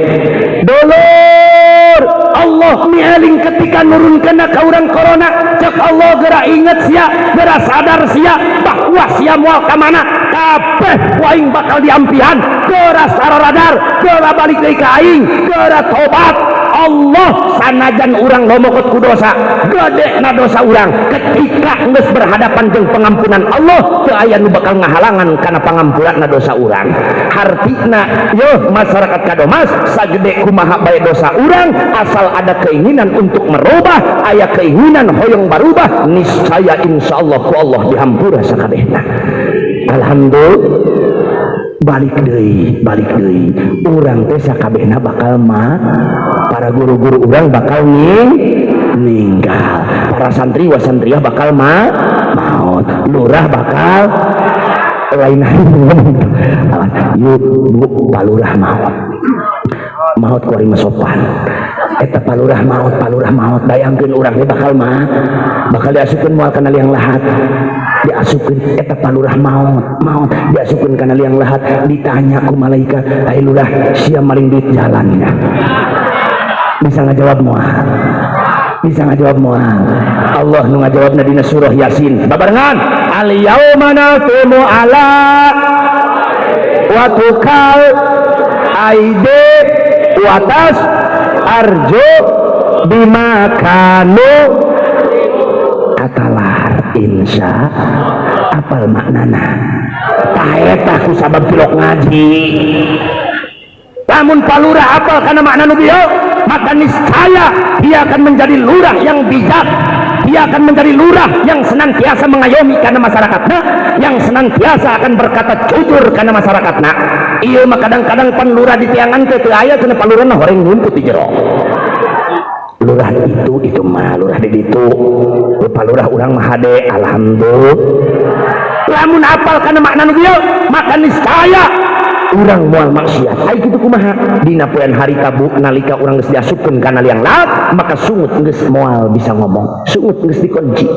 Speaker 1: dulur Allah mialing ketika nurunkeun ka urang corona cek Allah geura inget sia geura sadar sia bahwa sia moal ka mana kabeh waing bakal diampihan geura saradar geura balik deui ka aing geura tobat Allah sanajan urang lomokot ku dosa gede na dosa urang ketika geus berhadapan jeung pengampunan Allah teu aya nu bakal ngahalangan kana pangampunan na dosa urang hartina yo masyarakat kadomas sagede kumaha bae dosa urang asal ada keinginan untuk merubah aya keinginan hoyong barubah niscaya insyaallah ku Allah dihampura sakabehna alhamdulillah balik deui urang teh sakabehna bakal para guru-guru urang bakal ninggal para santri wasantriah bakal maut lurah bakal lain yuk bu palurah maut kuari masopan eta palurah maut bayangkeun urang teh bakal diasupkeun moal kana liang lahat diasupkeun eta palurah maut diasupkeun kana liang lahat ditanya ku malaikat ai lurah sia maling duit jalannya bisa ngajawab moal Allah nu ngajawabna dina surah Yasin babarengan al yauma naqumu ala wa tukal aide watas arjo bima kanu katalar insya apal maknana taeta ku sabab cilok ngaji lamun palurah apal kana makna nu bieu maka niscaya dia akan menjadi lurah yang bijak dia akan menjadi lurah yang senantiasa mengayomi karena masyarakatnya yang senantiasa akan berkata jujur karena masyarakatnya iya mah kadang-kadang pan lurah di tiangan ke aya kena palurahna horeng ngumput di jero lurah itu mah lurah di ditu palurah urang mah hade alhamdulillah lamun apal karena makna nu bieu maka niscaya urang moal maksiat ai kitu kumaha dina poean hari Rabu nalika urang geus diasupkeun kana liang lahat maka sungut geus moal bisa ngomong sungut geus dikunci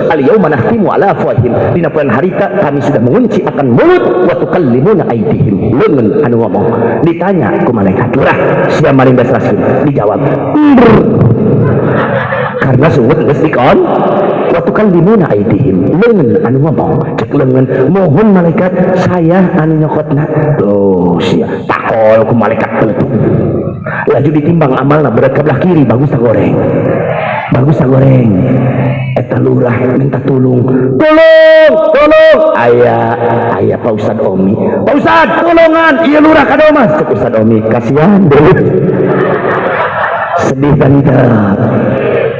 Speaker 1: al yauma nahtimu ala afwahihim dina poean harita kami sudah mengunci akan mulut wa tukallimuna aydihim leungeun anu ngomong ditanya ku malaikat lurah sia maring dasraskeun dijawab karena sungut geus dikon waktu kan dimuna aidihim leungeun anu ngomong cek leungeun mohon malaikat saya anu nyokotna tuh sia takol ku malaikat peletuk laju ditimbang amalna berat kebelah kiri bagus goreng eta lurah minta tolong aya Pak Ustad Omi Pak Ustad tolongan ieu lurah kadomas cek Ustad Omi kasihan deh sedih banget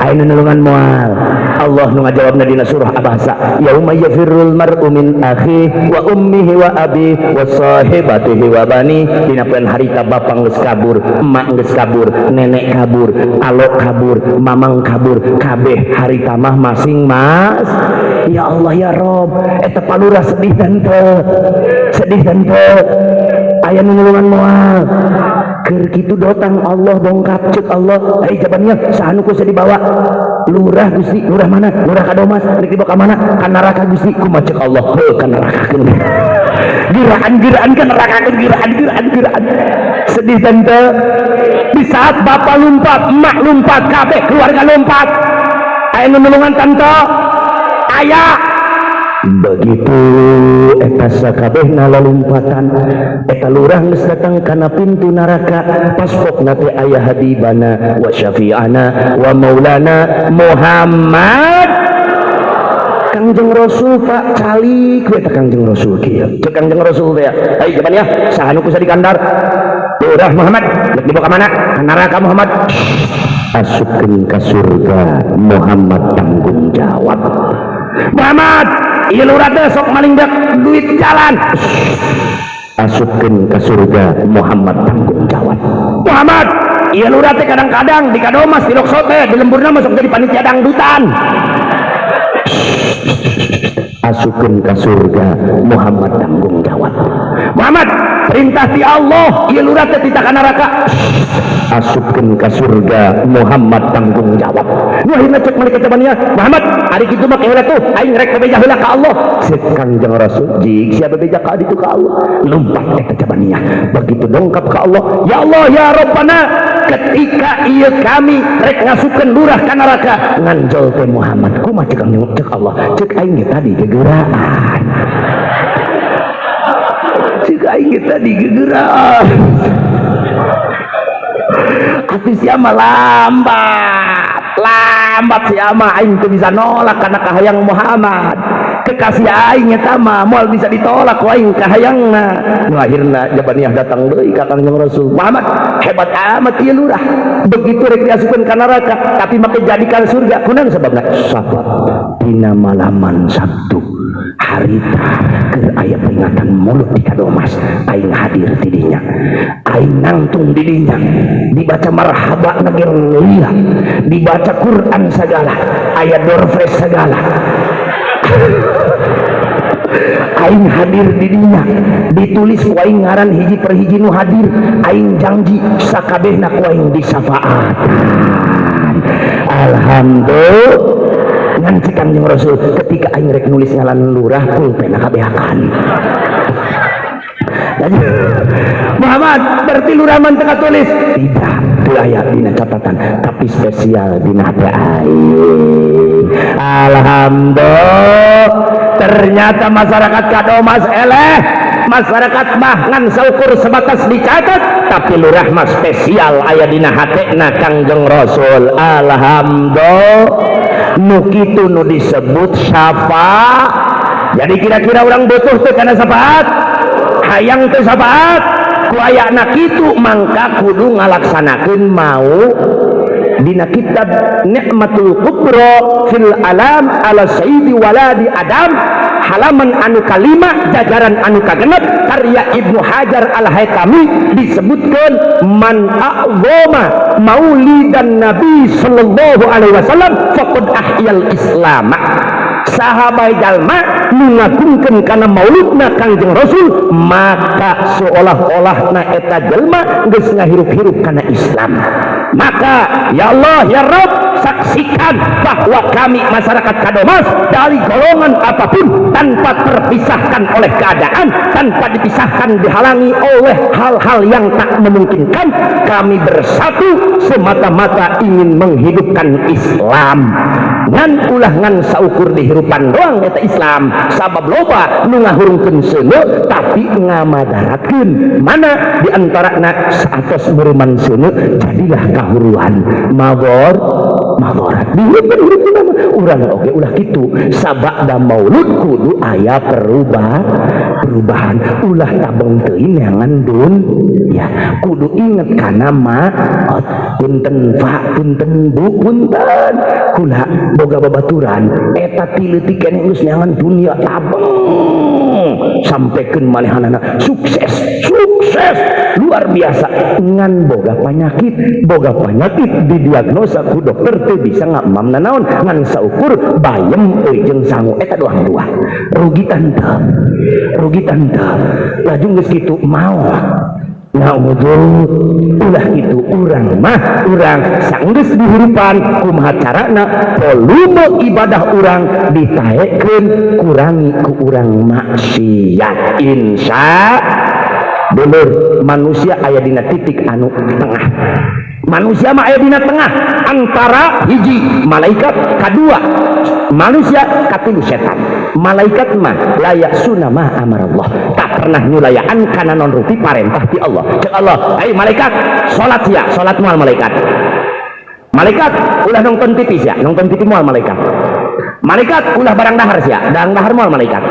Speaker 1: ayeuna nulungan moal Allah nu ngajawabna dina surah Abasa yauma yafirrul mar'u min akhihi wa ummihi wa abihi wa sahibatihi wa bani dina poean harita bapa geus kabur emak geus kabur nenek kabur alok kabur mamang kabur kabeh harita mah masing mas ya Allah ya Rob eta palurah sedih dan teu aya nu nulungan moal keur kitu dotang Allah bongkap cek Allah jabannya sahanu kusa dibawa lurah Gusti lurah mana lurah kadomas rek dibawa ka mana ka neraka Gusti kumaha cek Allah heuh ka neraka giraan ka neraka giraan sedih tante di saat bapak lompat emak lompat kabeh keluarga lompat aya nu nulungan tante aya begitu eta sakabehna lalumpatan eta lurah geus datang kana pintu neraka pas pokna teh aya habibana wa syafi'ana wa maulana Muhammad Kangjeng Rasul Pak calik we Kangjeng Rasul kieu. Cek Kangjeng Rasul teh. Ai jaman ya, saha nu kusa dikandar? Urah Muhammad, rek dibawa ka mana? Ka neraka Muhammad. Asupkeun ka surga Muhammad tanggung jawab. Muhammad, ieu lurah teh sok malindak duit jalan. Asupkeun ka surga Muhammad tanggung jawab. Muhammad, ieu lurah teh kadang-kadang di kadomas di lokso teh di lemburna masuk jadi panitia dangdutan. Asupkeun ka surga Muhammad tanggung jawab. Muhammad, perintah ti Allah ieu lurah teh tita ka neraka. Asupkeun ka surga Muhammad tanggung jawab. Nu akhirna cek malaikat jamannya, Muhammad, ari kitu mah heula tuh aing rek bebeja heula ka Allah. Cek Kangjeng Rasul, jig sia bebeja ka ditu ka Allah. Lompat eta jamannya. Begitu dongkap ka Allah, ya Allah ya Rabbana, ketika ieu kami rek ngasukeun lurah ka neraka, nganjol teh Muhammad. Kumaha cek Kangjeng cek Allah, cek aing ge tadi gegeraan. Cek aing ge tadi gegeraan. Ati siapa lambat siapa aing teu bisa nolak karena kahayang Muhammad. Kekasih aing eta mah moal bisa ditolak ku aing kahayangna. Nu akhirna jabaniah datang deui ka Kangjeng Rasul. Muhammad, hebat amat ieu lurah. Begitu rek diasukeun ka neraka, tapi make jadikan surga. Kunaon sababna? Sabab dina malaman Sabtu harita keur aya peringatan mulut di kadomas, aing hadir di dinya. Aing nangtung di dinya. Dibaca marhaba nagir lila, dibaca Quran segala, ayat doorfresh segala. Aing hadir di dinya, ditulis ku aing ngaran hiji per hiji nu hadir. Aing janji sakabehna ku aing disafaatan. Alhamdulillah. Ngan cek Kangjeng Rasul ketika aing rek nulis ngaran lurah pulpena kabehakan. Muhammad, berarti lurah man teu tulis? Tidak, teu aya dina catatan, tapi spesial dina hati aing. Alhamdulillah, ternyata masyarakat kadomas eleh. Masyarakat mah ngan saukur sebatas dicatat, tapi lurah mah spesial aya dina hatena Kangjeng Rasul. Alhamdulillah, nu kitu nu disebut syafaat. Jadi kira-kira orang butuh teh kana syafaat, hayang teh syafaat ku ayana kitu, mangka kudu ngalaksanakeun mau dina kitab Nikmatul Kubra fil Alam ala Sayyidi Waladi Adam, halaman anu kalima jajaran anu kagenep, karya Ibnu Hajar Al-Haytami, disebutkan man a'zama maulidan Nabi sallallahu alaihi wasallam faqad ahyal Islam. Sahabat jalma nu ngagungkeun kana maulidna Kangjeng Rasul, maka seolah-olah eta jalma geus ngahirup-hirup kana Islam. Maka ya Allah ya Rabb, saksikan bahwa kami masyarakat kadomas dari golongan apapun tanpa terpisahkan oleh keadaan, tanpa dipisahkan dihalangi oleh hal-hal yang tak memungkinkan, kami bersatu semata-mata ingin menghidupkan Islam. Ngan ulah ngan saukur dihirupan doang eta Islam, sabab loba nu ngahurungkeun seuneu tapi ngamadaratkeun. Mana di antarana saatos meruman seuneu jadilah kahuruan madorat diheupeun urang oge ulah kitu. Sabada maulud kudu aya perubahan, ulah tabeng teuing neangan dun ya, kudu inget kana maot. Punten Pak, punten Bu, punten kula boga babaturan eta tileutik keneh geus neangan dunia tabeng sampekeun manehanana sukses luar biasa. Ngan boga penyakit didiagnosa ku dokter teu bisa ngamamna naon, ngan saukur bayem jeung sangu eta doang dua rugitan teu lajeng geus kitu mau ulah itu urang sanggeus dihirupan kumaha carana volume ibadah urang ditaekeun, kurangi ku urang maksiat. Insya bener manusia aya dina titik anu tengah. Manusia mah aya dina tengah antara hiji malaikat, kadua manusia, katilu setan. Malaikat mah layak sunah mah amarallah, tak pernah nyulayaan kana non rupi parentah ti Allah. Cek Allah, hai malaikat salat sia, salat moal malaikat ulah nonton TV sia, nonton TV moal malaikat. Malaikat ulah barang dahar sia, dang dahar moal malaikat.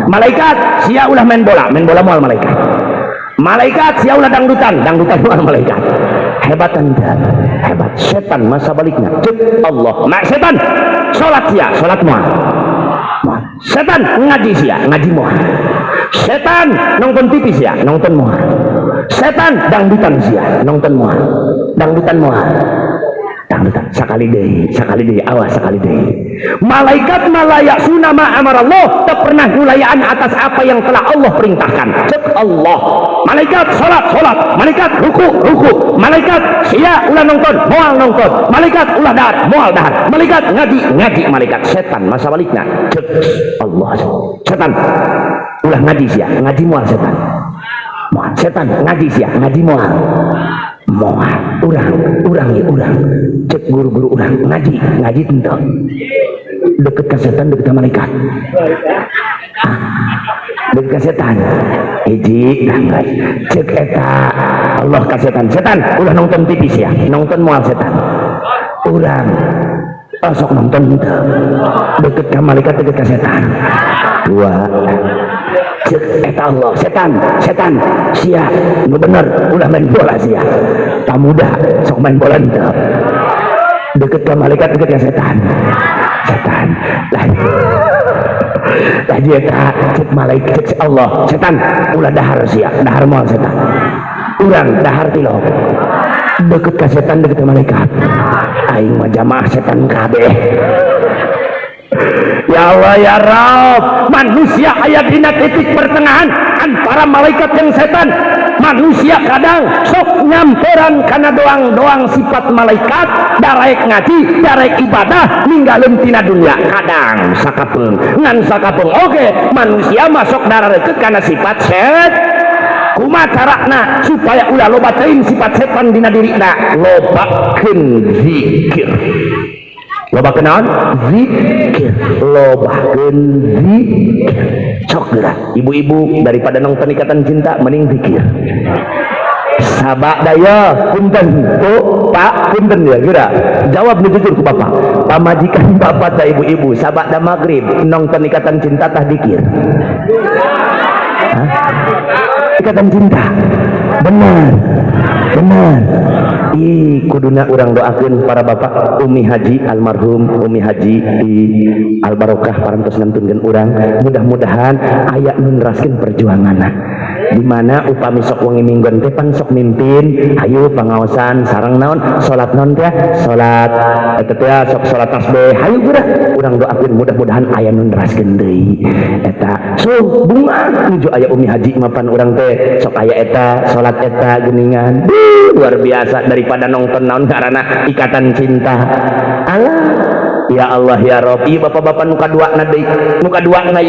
Speaker 1: Malaikat sia ulah main bola moal malaikat. Malaikat sia ulah dangdutan moal malaikat. Hebat anda, hebat. Setan masa baliknya cek Allah. Mak setan salat sia, salat moal. Setan ngaji sia, ngaji moal. Setan nonton TV sia, nonton moal. Setan dangdutan sia, nonton moal. Dangdutan moal. Dangdutan sekali deh, awas sekali deh. Malaikat malaya sunama amarallah, tak pernah gulayaan atas apa yang telah Allah perintahkan. Cek Allah. Malaikat salat, malaikat ruku, malaikat sia ulah nonton, moal nonton, malaikat ulah dahar, moal dahar, malaikat ngaji, malaikat. Setan masa baliknya cek Allah. Setan ulah ngaji sia, ngaji moal setan. Moal setan ngaji sia, ngaji moal. Urang cek guru-guru urang ngaji tentang deket ke setan, deket ke malaikat. Deket ke setan hiji cek eta Allah ke setan ulah nonton TV ya, nonton moal setan urang sok nonton deket ke malaikat, deket ke setan dua cek eta Allah setan sia nu bener ulah main bola sia tamuda sok main bola ente deket ke malaikat, deket ke setan lah dia cek malaikat, cek Allah setan ulah dahar sia, dahar moal setan urang dahar tilok deket ke setan, deket ke malaikat aing mah jamaah setan kabeh. Ya Allah ya Rabb, manusia ayat dina titik pertengahan antara malaikat yang setan. Manusia kadang sok nyamperan karena doang sifat malaikat, darek ngaji, darek ibadah, ninggalin tina dunia. Kadang sakapeung ngan sakapeung oke, manusia masuk darareukeut karena sifat set. Kumaha carana supaya ulah loba teuing sifat setan dina dirina? Lobakeun zikir. Loba kenaon? Zikir. Lobakeun zikir. Sok geura ibu-ibu daripada nonton Ikatan Cinta mending zikir. Sabak daya punten tuh Pak punten ya geura. Jawab nu jujur ku Bapak. Pamajikan Bapak da ibu-ibu sabak da magrib nonton Ikatan Cinta tah zikir. Hah? Ikatan Cinta. Benar. Kuduna urang doakeun para bapak Umi Haji almarhum Umi Haji di Al Barokah parantos ngantunkeun urang mudah-mudahan aya nu neraskeun perjuanganna di mana upami sok wengi minggon teh pan sok mimpin ayo pangaosan sareng naon salat naon teh salat eta teh sok salat tasbih hayu geura urang doakeun mudah-mudahan aya nu neraskeun deui eta so bunga nuju aya Umi Haji mapan urang teh sok aya eta salat eta geuningan luar biasa daripada nonton naon karena Ikatan Cinta. Allah ya Allah ya Rabbi bapak-bapak nuka duana deui nuka duana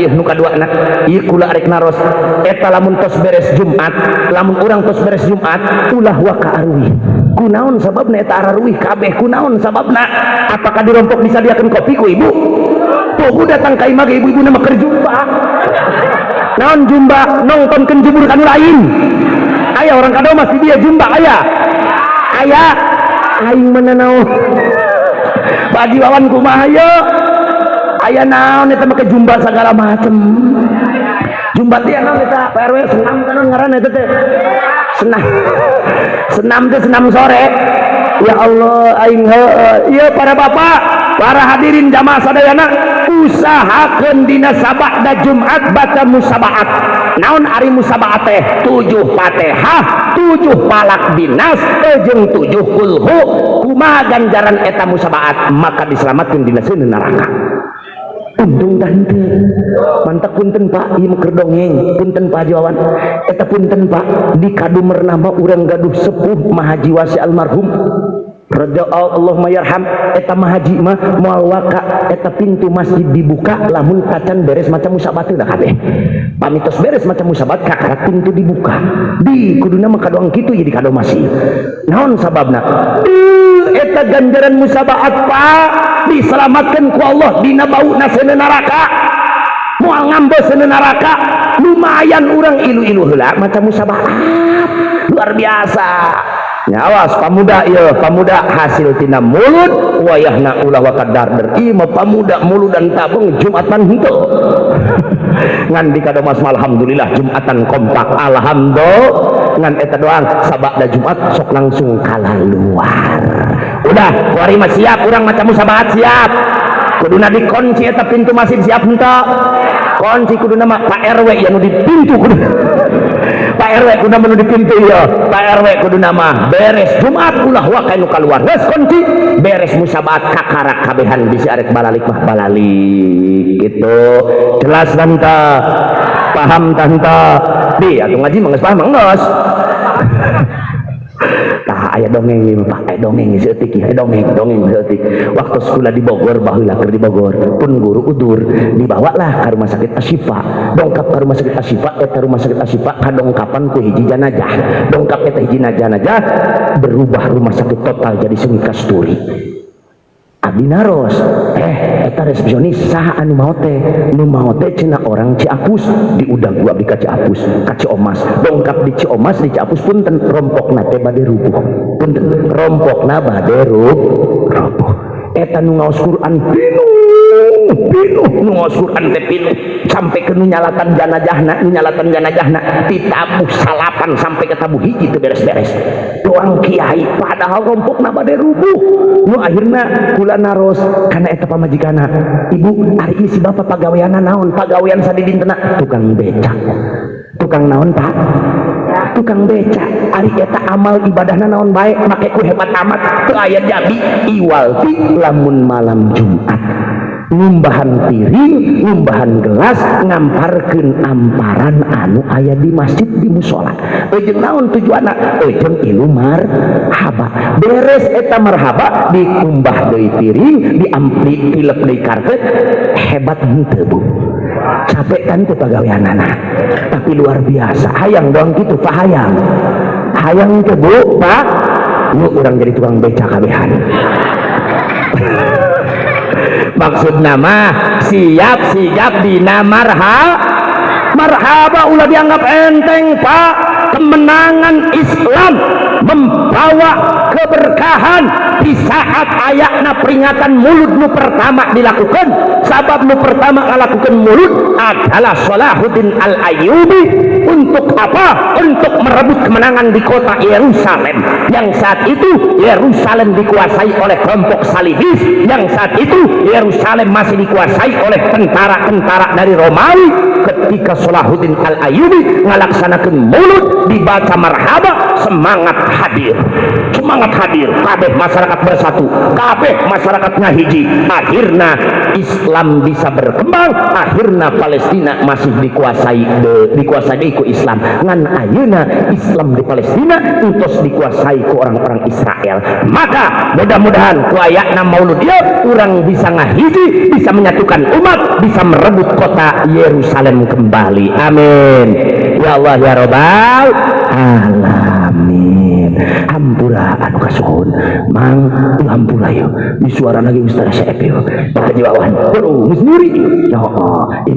Speaker 1: ieu kula arek naros eta lamun tos beres Jumat lamun urang tos beres Jumat ulah wa ka arwih kunaon sababna eta araruih kabeh kunaon sababna apakah dirompok disadiakeun kopi ku ibu tuh datang ka imah ibu-ibu na keur jumpa naon jumba nongtonkeun jumur kanu lain aya orang kado masih dia jumba aya aing menanaw bagi wawan kumaha ye aya naon eta make jumba segala macem jumba teh naon eta PRW senam kan ngaran eta teh senam teh senam sore ya Allah aing ieu para bapak para hadirin jamaah sadayana usahakeun dina sabada Jumat baca musabaat naon ari musabaat teh 7 Fatihah 7 palak binas jeung 7 kulhu kumaha ganjaran eta musabaat maka diselamatkeun dina seuneun neraka untung dah henteu mantak punten Pak ieu keur dongeng punten Pak Jawan eta punten Pak di kadumerna mah urang gaduh sepuh Mahaji Wasi almarhum Raja Allahumma yarham eta mahaji mah moal waka eta pintu masjid dibuka lamun tacan beres macam musabat dah kabeh pamitos beres macam musabat kakarak pintu dibuka di kuduna mah kadoang kitu jadi kado masih naon sababna eta ganjaran musabaat Pak diselamatkeun ku Allah dina bauna seuneun neraka moal ngambeus seuneun neraka lumayan urang ilu-ilu heula macam musabaat luar biasa Nyawas pamuda ieu pamuda hasil tina mulut wayahna ulah wakadar ieu mah pamuda mulut dan tabung Jumatan henteu ngan di kadomas alhamdulillah Jumatan kompak alhamdulillah ngan eta doang sabada Jumat sok langsung kalaluar udah kuari mah siap urang macam sabaat siap kuduna dikunci eta pintu masjid siap henteu kunci kuduna mah Pak RW yang di pintu kuduna Pak RW kudu menuju pintu ya Pak RW kudu nama beres Jumat ulah wakai nu keluar geus kunci beres musabaat kakarak kabehan bisa arek balalik mah balalik gitu jelas tanta paham tanta di atuh ngaji mah geus paham geus tah aya dongeng ieu Pak aya dongeng seutik aya dongeng seutik waktu sekolah di Bogor baheula keur di Bogor pun guru udur dibawalah ka rumah sakit Asyifa dongkap ka rumah sakit Asyifa eta rumah sakit Asyifa kadongkapan ku hiji jenazah dongkap eta hiji jenazah berubah rumah sakit total jadi semi kasturi abdi naros eta resepsionis saha anu maot teh nu maot teh cenah orang Ciapus diudang gua abdi ka Ciapus ka Ciomas dongkap di Ciomas di Ciapus punten rompokna teh bade rubuh punten rompokna bade rubuh eta nu ngaos Quran pinuh nu ngaos Quran teh pinuh sampai ke nu nyalatan janajahna ditabuh salapan sampai ke tabuh hiji teu beres-beres doang kiai padahal rompokna bade rubuh nu akhirna kula naros kana eta pamajikanna ibu ari ieu si bapak pagaweanna naon pagawean sadi dintena tukang beca tukang naon Pak tukang beca ari eta amal ibadahna naon bae make ku hebat amat teu aya jabi iwal ti lamun malam Jumat ngumbahan piring ngumbahan gelas ngamparkeun amparan anu aya di masjid di musola jeung naon tujuanna jeung ilu marhaba beres eta marhaba dikumbah deui piring diampli pilek deui karpet hebat henteu Bu capek kan teh pagaweanana tapi luar biasa hayang doang gitu Pak hayang teh Bu Pak yuk urang jadi tukang beca kabehan maksud nama siap dina marhaba ulah dianggap enteng Pak kemenangan Islam membawa keberkahan di saat ayatna peringatan mulut nu pertama dilakukan sabab nu pertama ngalakukan mulut adalah Salahuddin Al-Ayyubi untuk apa? Untuk merebut kemenangan di kota Yerusalem yang saat itu Yerusalem dikuasai oleh kelompok Salibis yang saat itu Yerusalem masih dikuasai oleh tentara-tentara dari Romawi ketika Salahuddin Al-Ayyubi ngalaksanakan mulut dibaca marhaba semangat hadir kabeh masyarakat bersatu kabeh masyarakat ngahiji akhirna Islam bisa berkembang akhirna Palestina masih dikuasai ku Islam ngan ayeuna Islam di Palestina entos dikuasai ku orang-orang Israel maka mudah-mudahan ku ayatna maulud ieu urang bisa ngahiji bisa menyatukan umat bisa merebut kota Yerusalem kembali amin ya Allah ya Rabbal alamin hampura anu kasuhun mang hampura yuk di suara lagi Ustaz Syekh yuk pakai jiwawan terus nyuri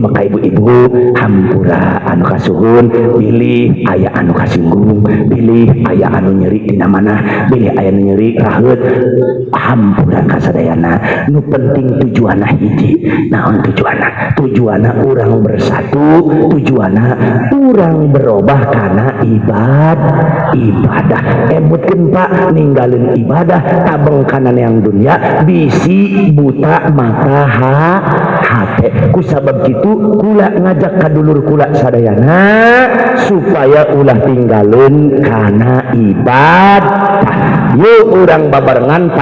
Speaker 1: maka ibu-ibu hampura anu kasuhun pilih aya anu kasinggung pilih aya anu nyeri dina mana pilih aya anu nyeri raheut hampura kasadayana nu penting tujuanna hiji naon tujuanna urang bersatu tujuanna urang berubah kana ibadah emutkeun Pak ninggalin ibadah tabeng kanan yang dunia bisi buta mata hate ku sabab kitu kula ngajak kadulur kula sadayana supaya ulah tinggalin kana ibadah yuk urang babarengan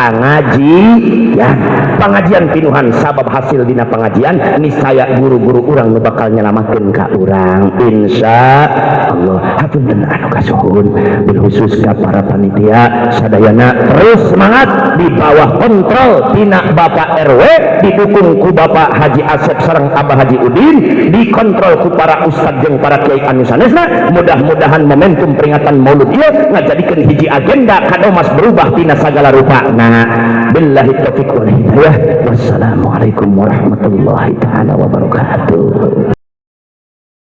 Speaker 1: pengajian pinuhan sabab hasil dina pengajian niscaya guru-guru urang nu bakal nyelamakeun ka urang insyaallah hapunten anu kasuhun bil khusus ka para panitia sadayana terus semangat di bawah kontrol tina Bapak RW didukung ku Bapak Haji Asep sareng Abah Haji Udin dikontrol ku para ustad jeung para kiai anu sanesna mudah-mudahan momentum peringatan maulud ieu ngajadikeun hiji agenda kadomas berubah tina sagala rupana billahi taufiq wal hidayah wassalamualaikum warahmatullahi taala wabarakatuh.